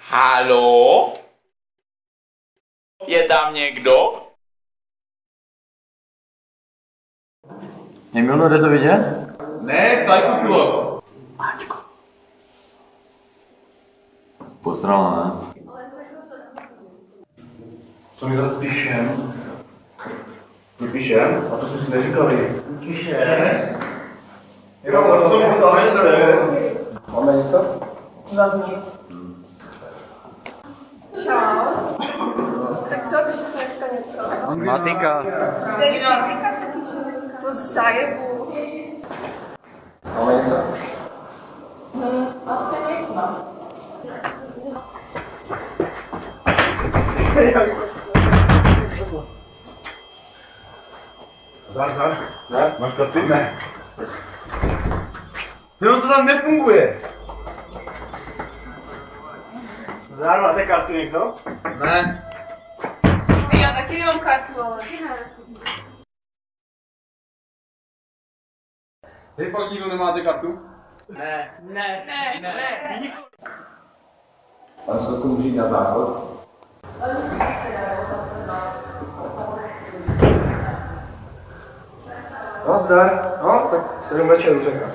Haló? Je tam někdo? Emilno, jde to vidět? Ne, cajku chvílo. Máčko. Posrala, ne? Co mi zase píšem? My píšem? A to jsme si neříkali. Píšem? Jo, to máme něco? Zase nic. Čau. Tak co, píše se dneska něco? Matika. Teď fyzika se píše dneska. To zajebu. Máme něco? Asi nic, no. Zdar. Ne? Máš karty? Ne. No to tam nefunguje. Zdar, máte kartu někdo? Ne. Já taky nemám kartu, ale... Vy fakt nikdo nemáte kartu? Ne. Pane Sotku, může jít na záchod? No, zdar. No, tak 7 večerů čeká.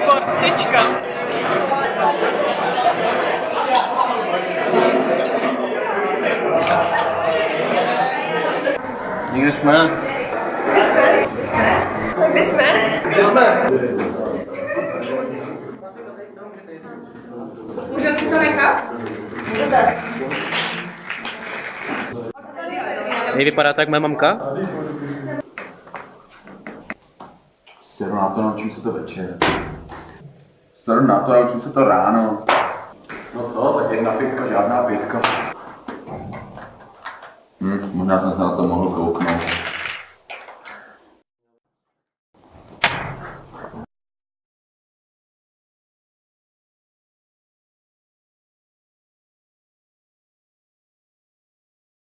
Porcička. Nikde jsme. Kde jsme? Kde jsme? Můžeme si to nechat? Vypadá tak moje mamka? Seru na to, naučím se to večer. Seru na to, naučím se to ráno. No co, tak 1 pětka, žádná 5. Možná jsem se na to mohl kouknout.